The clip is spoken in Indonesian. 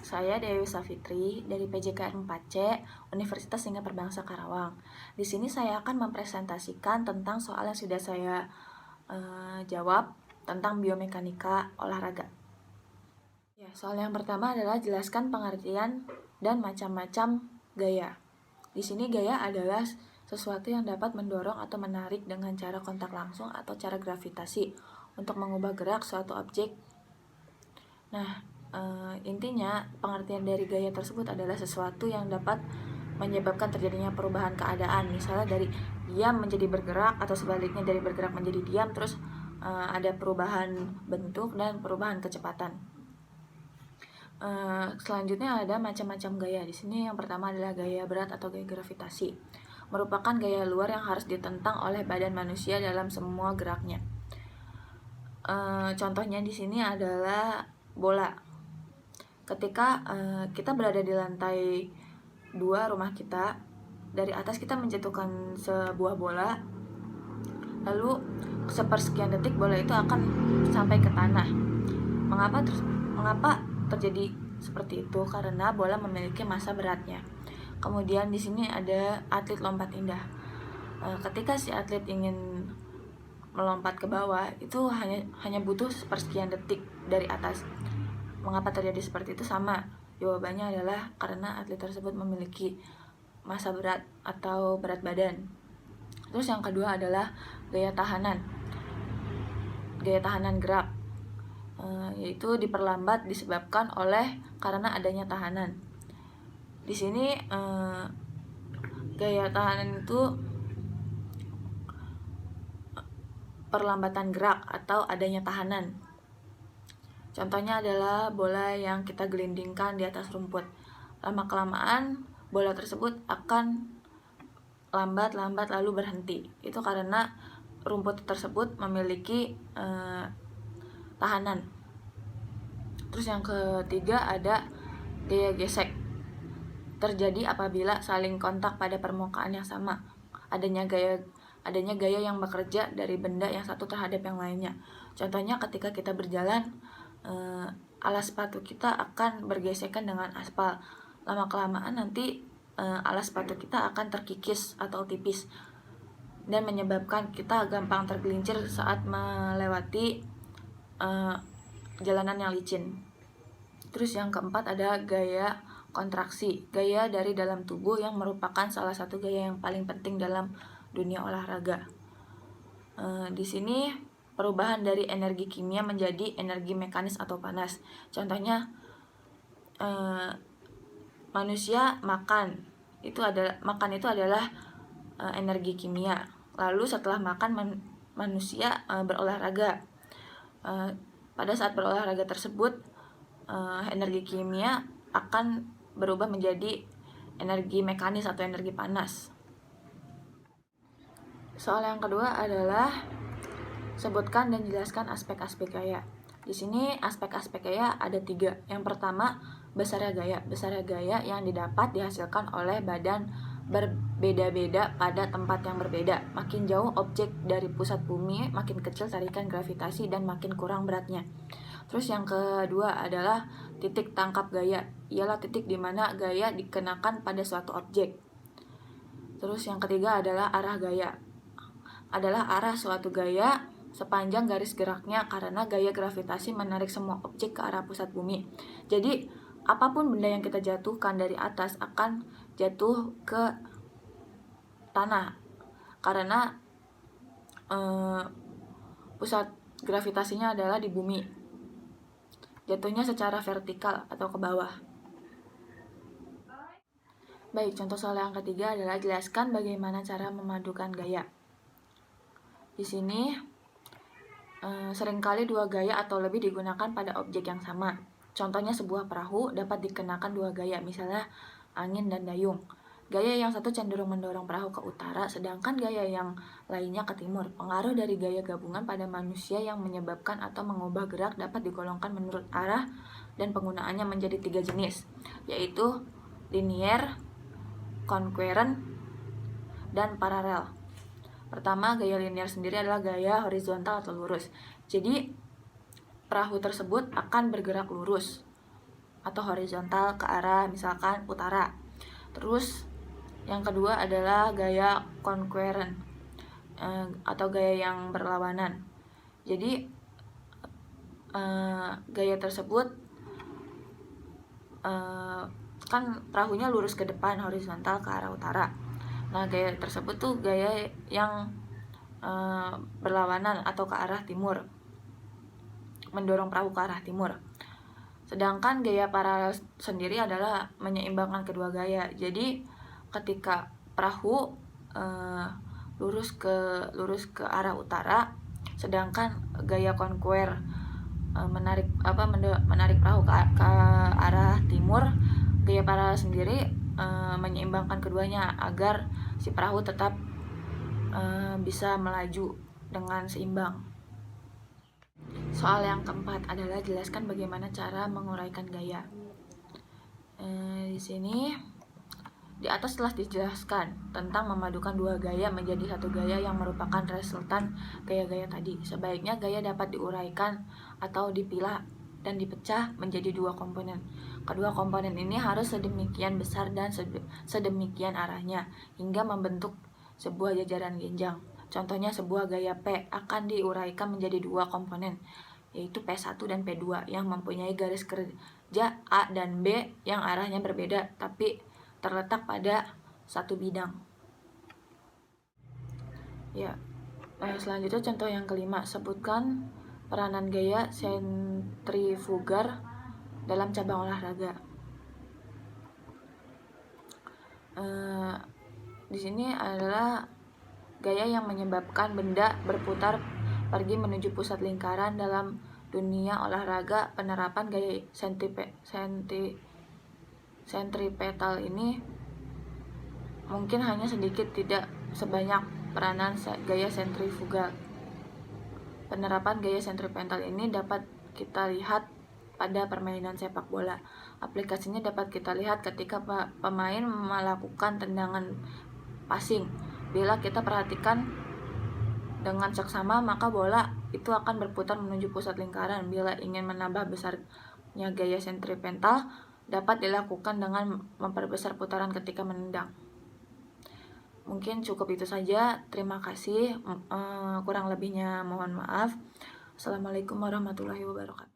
Saya Dewi Safitri dari PJKR 4C Universitas Singapura Bangsa Karawang. Di sini saya akan mempresentasikan tentang soal yang sudah saya jawab tentang biomekanika olahraga. Ya, soal yang pertama adalah jelaskan pengertian dan macam-macam gaya. Di sini gaya adalah sesuatu yang dapat mendorong atau menarik dengan cara kontak langsung atau cara gravitasi untuk mengubah gerak suatu objek. Nah, intinya pengertian dari gaya tersebut adalah sesuatu yang dapat menyebabkan terjadinya perubahan keadaan, misalnya dari diam menjadi bergerak atau sebaliknya dari bergerak menjadi diam, terus ada perubahan bentuk dan perubahan kecepatan. Selanjutnya ada macam-macam gaya. Di sini yang pertama adalah gaya berat atau gaya gravitasi, merupakan gaya luar yang harus ditentang oleh badan manusia dalam semua geraknya. Contohnya di sini adalah bola. Ketika kita berada di lantai 2 rumah kita, dari atas kita menjatuhkan sebuah bola, lalu sepersekian detik bola itu akan sampai ke tanah. Mengapa terjadi seperti itu? Karena bola memiliki massa beratnya. Kemudian di sini ada atlet lompat indah. Ketika si atlet ingin melompat ke bawah, itu hanya butuh sepersekian detik dari atas. Mengapa terjadi seperti itu? Sama, jawabannya adalah karena atlet tersebut memiliki massa berat atau berat badan. Terus yang kedua adalah gaya tahanan. Gaya tahanan gerak, yaitu diperlambat disebabkan karena adanya tahanan. Di sini gaya tahanan itu perlambatan gerak atau adanya tahanan. Contohnya adalah bola yang kita gelindingkan di atas rumput. Lama-kelamaan bola tersebut akan lambat lalu berhenti. Itu karena rumput tersebut memiliki tahanan. Terus yang ketiga ada gaya gesek. Terjadi apabila saling kontak pada permukaan yang sama. Adanya gaya yang bekerja dari benda yang satu terhadap yang lainnya. Contohnya ketika kita berjalan, alas sepatu kita akan bergesekan dengan aspal. Lama-kelamaan nanti alas sepatu kita akan terkikis atau tipis dan menyebabkan kita gampang tergelincir saat melewati jalanan yang licin. Terus yang keempat ada gaya kontraksi, gaya dari dalam tubuh yang merupakan salah satu gaya yang paling penting dalam dunia olahraga. Di sini perubahan dari energi kimia menjadi energi mekanis atau panas. Contohnya manusia makan itu adalah energi kimia. Lalu setelah makan manusia berolahraga. Pada saat berolahraga tersebut energi kimia akan berubah menjadi energi mekanis atau energi panas. Soal yang kedua adalah sebutkan dan jelaskan aspek-aspek gaya. Di sini aspek-aspek gaya ada 3. Yang pertama, besarnya gaya. Besarnya gaya yang didapat dihasilkan oleh badan berbeda-beda pada tempat yang berbeda. Makin jauh objek dari pusat bumi, makin kecil tarikan gravitasi dan makin kurang beratnya. Terus yang kedua adalah titik tangkap gaya. Ialah titik di mana gaya dikenakan pada suatu objek. Terus yang ketiga adalah arah gaya. Adalah arah suatu gaya sepanjang garis geraknya karena gaya gravitasi menarik semua objek ke arah pusat bumi. Jadi, apapun benda yang kita jatuhkan dari atas akan jatuh ke tanah karena pusat gravitasinya adalah di bumi. Jatuhnya secara vertikal atau ke bawah. Baik, contoh soal yang ketiga adalah jelaskan bagaimana cara memadukan gaya. Di sini seringkali 2 gaya atau lebih digunakan pada objek yang sama. Contohnya sebuah perahu dapat dikenakan 2 gaya, misalnya angin dan dayung. Gaya yang satu cenderung mendorong perahu ke utara, sedangkan gaya yang lainnya ke timur. Pengaruh dari gaya gabungan pada manusia yang menyebabkan atau mengubah gerak dapat digolongkan menurut arah dan penggunaannya menjadi 3 jenis, yaitu linier, concurrent, dan paralel. Pertama, gaya linear sendiri adalah gaya horizontal atau lurus. Jadi, perahu tersebut akan bergerak lurus. atau horizontal ke arah misalkan utara. Terus yang kedua adalah gaya concurrent atau gaya yang berlawanan. Jadi gaya tersebut kan perahunya lurus ke depan, horizontal ke arah utara. Nah, gaya tersebut tuh gaya yang berlawanan atau ke arah timur, mendorong perahu ke arah timur. Sedangkan gaya paralel sendiri adalah menyeimbangkan kedua gaya. Jadi ketika perahu lurus ke arah utara, sedangkan gaya conquer menarik perahu ke arah timur, gaya paralel sendiri menyeimbangkan keduanya agar si perahu tetap bisa melaju dengan seimbang. Soal yang keempat adalah jelaskan bagaimana cara menguraikan gaya. Di sini di atas telah dijelaskan tentang memadukan dua gaya menjadi satu gaya yang merupakan resultan gaya-gaya tadi. Sebaiknya gaya dapat diuraikan atau dipilah dan dipecah menjadi dua komponen. Kedua komponen ini harus sedemikian besar dan sedemikian arahnya hingga membentuk sebuah jajaran genjang. Contohnya sebuah gaya P akan diuraikan menjadi dua komponen, yaitu P1 dan P2 yang mempunyai garis kerja A dan B yang arahnya berbeda tapi terletak pada satu bidang. Ya, selanjutnya contoh yang kelima, sebutkan peranan gaya sentrifugal dalam cabang olahraga. Di sini adalah gaya yang menyebabkan benda berputar pergi menuju pusat lingkaran. Dalam dunia olahraga, penerapan gaya sentripetal ini mungkin hanya sedikit, tidak sebanyak peranan gaya sentrifugal. Penerapan gaya sentripetal ini dapat kita lihat pada permainan sepak bola. Aplikasinya dapat kita lihat ketika pemain melakukan tendangan passing. Bila kita perhatikan dengan seksama, maka bola itu akan berputar menuju pusat lingkaran. Bila ingin menambah besarnya gaya sentripetal, dapat dilakukan dengan memperbesar putaran ketika menendang. Mungkin cukup itu saja. Terima kasih. Kurang lebihnya mohon maaf. Assalamualaikum warahmatullahi wabarakatuh.